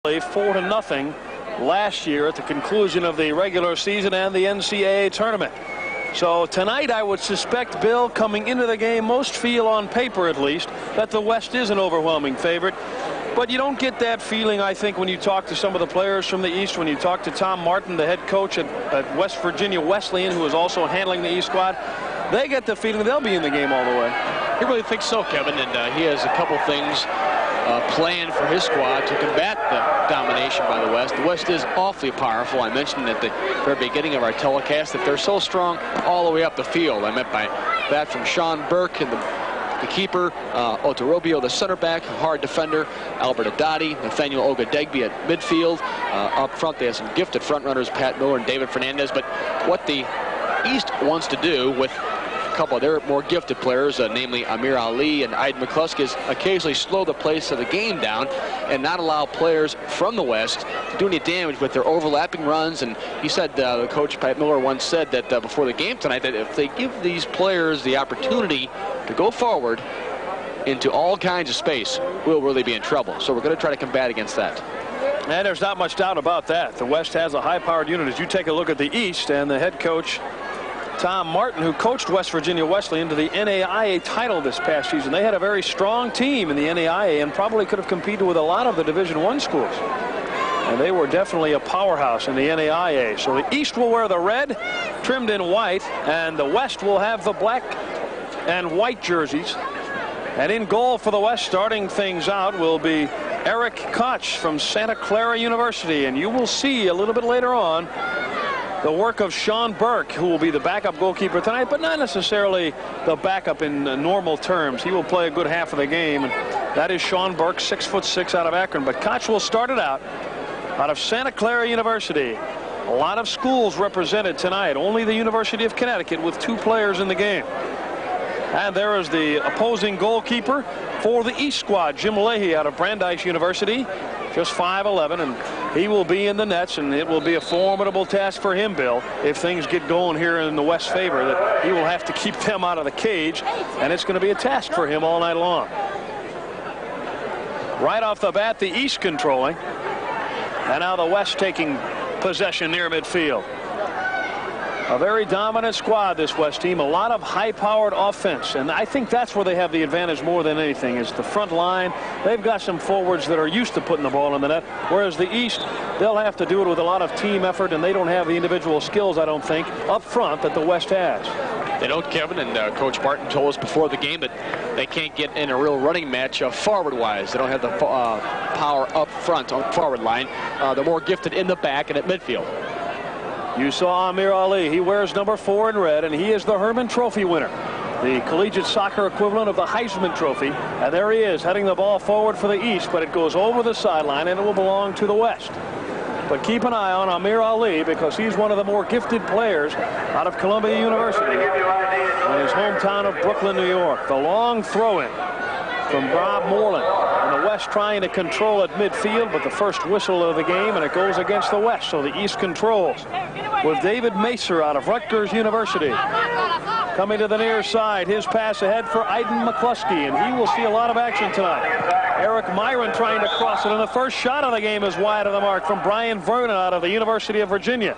4-0 last year at the conclusion of the regular season and the NCAA tournament. So tonight I would suspect, Bill, coming into the game, most feel on paper at least that the West is an overwhelming favorite. But you don't get that feeling, I think, when you talk to some of the players from the East, when you talk to Tom Martin, the head coach at West Virginia Wesleyan, who is also handling the East squad. They get the feeling they'll be in the game all the way. He really thinks so, Kevin, and he has a couple things planned for his squad to combat the domination by the West. The West is awfully powerful. I mentioned at the very beginning of our telecast that they're so strong all the way up the field. I meant by that from Sean Burke and the keeper, Otorobio, the center back, hard defender, Albert Adati, Nathaniel Ogadegbe at midfield. Up front, they have some gifted front runners, Pat Miller and David Fernandez. But what the East wants to do with a couple of their more gifted players, namely Amir Ali and Aiden McCluskey, is occasionally slow the pace of the game down and not allow players from the West to do any damage with their overlapping runs. And he said, Coach Pat Miller once said that before the game tonight, that if they give these players the opportunity to go forward into all kinds of space, we'll really be in trouble. So we're going to try to combat against that. And there's not much doubt about that. The West has a high-powered unit. As you take a look at the East, and the head coach, Tom Martin, who coached West Virginia Wesleyan to the NAIA title this past season. They had a very strong team in the NAIA and probably could have competed with a lot of the Division I schools. And they were definitely a powerhouse in the NAIA. So the East will wear the red, trimmed in white, and the West will have the black and white jerseys. And in goal for the West, starting things out, will be Eric Koch from Santa Clara University. And you will see a little bit later on the work of Sean Burke, who will be the backup goalkeeper tonight, but not necessarily the backup in normal terms. He will play a good half of the game, and that is Sean Burke, 6'6" out of Akron. But Koch will start it out of Santa Clara University. A lot of schools represented tonight. Only the University of Connecticut with 2 players in the game. And there is the opposing goalkeeper for the East squad, Jim Leahy out of Brandeis University, just 5'11", and he will be in the nets, and it will be a formidable task for him, Bill, if things get going here in the West's favor, that he will have to keep them out of the cage, and it's going to be a task for him all night long. Right off the bat, the East controlling, and now the West taking possession near midfield. A very dominant squad, this West team. A lot of high-powered offense, and I think that's where they have the advantage more than anything, is the front line. They've got some forwards that are used to putting the ball in the net, whereas the East, they'll have to do it with a lot of team effort, and they don't have the individual skills, I don't think, up front that the West has. They don't, Kevin, and Coach Martin told us before the game that they can't get in a real running match forward-wise. They don't have the power up front on the forward line. They're more gifted in the back and at midfield. You saw Amir Ali. He wears number 4 in red, and he is the Herman Trophy winner, the collegiate soccer equivalent of the Heisman Trophy. And there he is, heading the ball forward for the East, but it goes over the sideline, and it will belong to the West. But keep an eye on Amir Ali, because he's one of the more gifted players out of Columbia University in his hometown of Brooklyn, New York. The long throw-in from Bob Moreland. And the West trying to control at midfield, but the first whistle of the game, and it goes against the West. So the East controls with David Macer out of Rutgers University. Coming to the near side, his pass ahead for Aiden McCluskey, and he will see a lot of action tonight. Eric Myren trying to cross it, and the first shot of the game is wide of the mark from Brian Vernon out of the University of Virginia.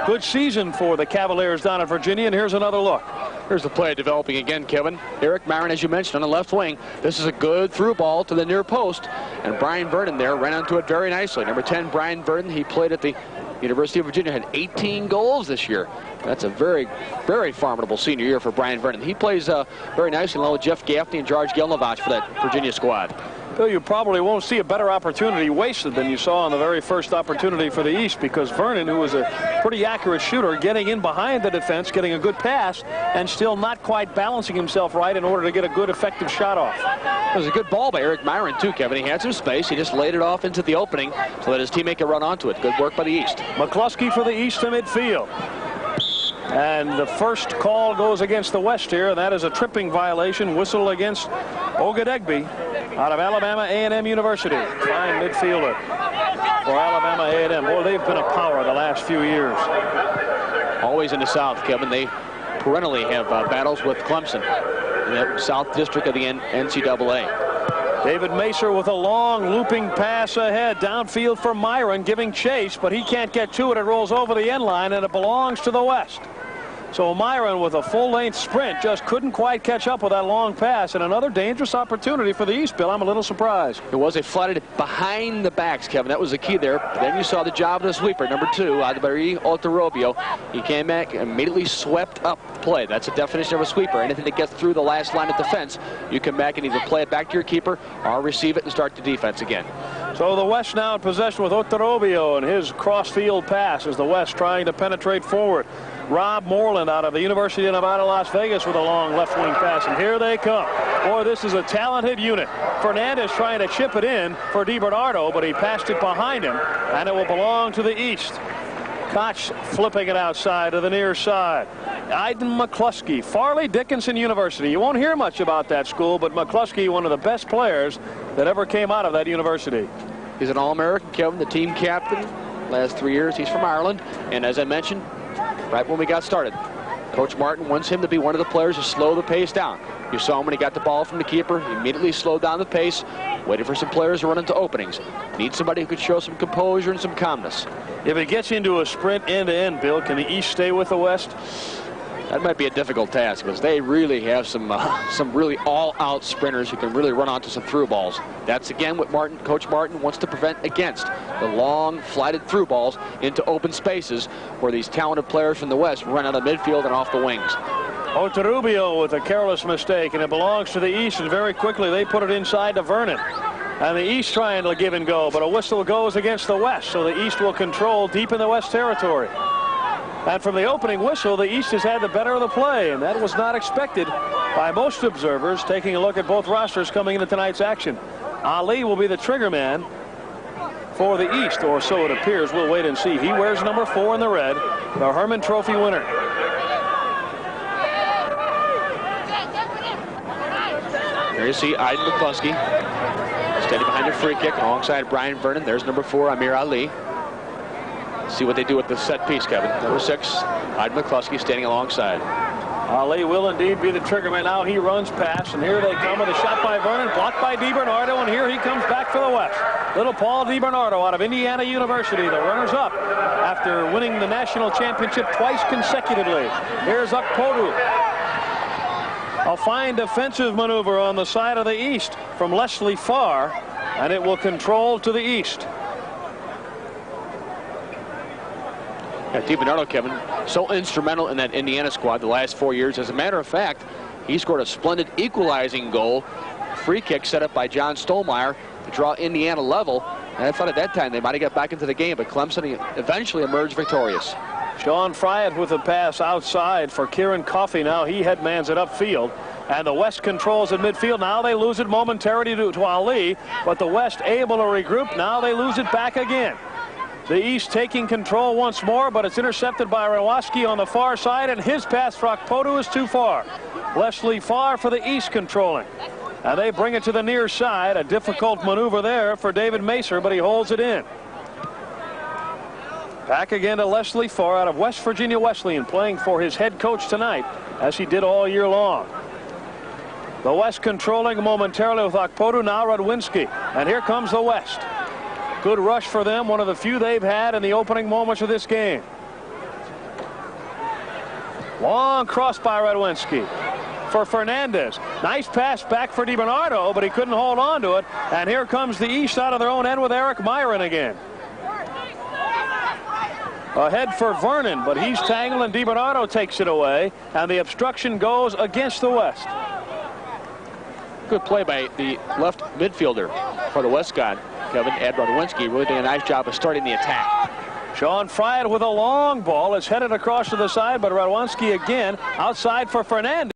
Good season for the Cavaliers down in Virginia, and here's another look. Here's the play developing again, Kevin. Eric Myren, as you mentioned, on the left wing. This is a good through ball to the near post, and Brian Vernon there ran onto it very nicely. Number 10, Brian Vernon, he played at the University of Virginia, had 18 goals this year. That's a very, very formidable senior year for Brian Vernon. He plays very nicely along with Jeff Gaffney and George Gelnovich for that Virginia squad. Bill, you probably won't see a better opportunity wasted than you saw on the very first opportunity for the East, because Vernon, who was a pretty accurate shooter, getting in behind the defense, getting a good pass, and still not quite balancing himself right in order to get a good, effective shot off. It was a good ball by Eric Myren, too, Kevin. He had some space. He just laid it off into the opening so that his teammate could run onto it. Good work by the East. McCluskey for the East to midfield. And the first call goes against the West here, and that is a tripping violation. Whistle against Ogadegbe out of Alabama A&M University. Fine midfielder for Alabama A&M. Boy, they've been a power the last few years. Always in the South, Kevin. They perennially have battles with Clemson in the South District of the NCAA. David Macer with a long looping pass ahead. Downfield for Myren, giving chase, but he can't get to it. It rolls over the end line, and it belongs to the West. So Myren with a full-length sprint just couldn't quite catch up with that long pass, and another dangerous opportunity for the East, Bill. I'm a little surprised. It was. They flatted it behind the backs, Kevin. That was the key there. But then you saw the job of the sweeper, number 2, Adebari Oltarobio. He came back and immediately swept up the play. That's the definition of a sweeper. Anything that gets through the last line of defense, you come back and either play it back to your keeper or receive it and start the defense again. So the West now in possession with Oltarobio and his cross-field pass as the West trying to penetrate forward. Rob Moreland out of the University of Nevada, Las Vegas with a long left-wing pass, and here they come. Boy, this is a talented unit. Fernandez trying to chip it in for DiBernardo, but he passed it behind him, and it will belong to the East. Koch flipping it outside to the near side. Aiden McCluskey, Farley Dickinson University. You won't hear much about that school, but McCluskey, one of the best players that ever came out of that university. He's an All-American, Kevin, the team captain. Last 3 years, he's from Ireland, and as I mentioned, right when we got started, Coach Martin wants him to be one of the players to slow the pace down. You saw him when he got the ball from the keeper. He immediately slowed down the pace, waited for some players to run into openings. Need somebody who could show some composure and some calmness. If it gets into a sprint end-to-end, Bill, can the East stay with the West? That might be a difficult task because they really have some really all-out sprinters who can really run onto some through balls. That's again what Coach Martin wants to prevent against, the long flighted through balls into open spaces where these talented players from the West run out of midfield and off the wings. Oltarobio with a careless mistake, and it belongs to the East, and very quickly they put it inside to Vernon. And the East trying to give and go, but a whistle goes against the West, so the East will control deep in the West territory. And from the opening whistle, the East has had the better of the play, and that was not expected by most observers taking a look at both rosters coming into tonight's action. Ali will be the trigger man for the East, or so it appears. We'll wait and see. He wears number 4 in the red, the Herman Trophy winner. There you see Aiden McCluskey standing behind the free kick alongside Brian Vernon. There's number 4, Amir Ali. See what they do with the set piece, Kevin. Number 6, Aiden McCluskey standing alongside. Ali will indeed be the trigger man. Now he runs past, and here they come with a shot by Vernon, blocked by DiBernardo, and here he comes back for the West. Little Paul DiBernardo out of Indiana University, the runners up after winning the national championship twice consecutively. Here's Ukpodu. A fine defensive maneuver on the side of the East from Leslie Farr, and it will control to the East. Yeah, DiBernardo, Kevin, so instrumental in that Indiana squad the last 4 years. As a matter of fact, he scored a splendid equalizing goal. Free kick set up by John Stolmeyer to draw Indiana level. And I thought at that time they might have got back into the game, but Clemson eventually emerged victorious. Sean Fryatt with a pass outside for Kieran Coffey. Now he headmans it upfield. And the West controls at midfield. Now they lose it momentarily to Ali, but the West able to regroup. Now they lose it back again. The East taking control once more, but it's intercepted by Rawoski on the far side, and his pass for Ukpodu is too far. Leslie Farr for the East controlling. And they bring it to the near side. A difficult maneuver there for David Macer, but he holds it in. Back again to Leslie Farr out of West Virginia Wesleyan, playing for his head coach tonight, as he did all year long. The West controlling momentarily with Ukpodu, now Radwinski. And here comes the West. Good rush for them, one of the few they've had in the opening moments of this game. Long cross by Radwinski for Fernandez. Nice pass back for DiBernardo, but he couldn't hold on to it. And here comes the East out of their own end with Eric Myren again. Ahead for Vernon, but he's tangled and DiBernardo takes it away, and the obstruction goes against the West. Good play by the left midfielder for the West squad, Kevin. Ed Radwinski really doing a nice job of starting the attack. Sean Fryatt with a long ball. It's headed across to the side, but Radwinski again outside for Fernandez.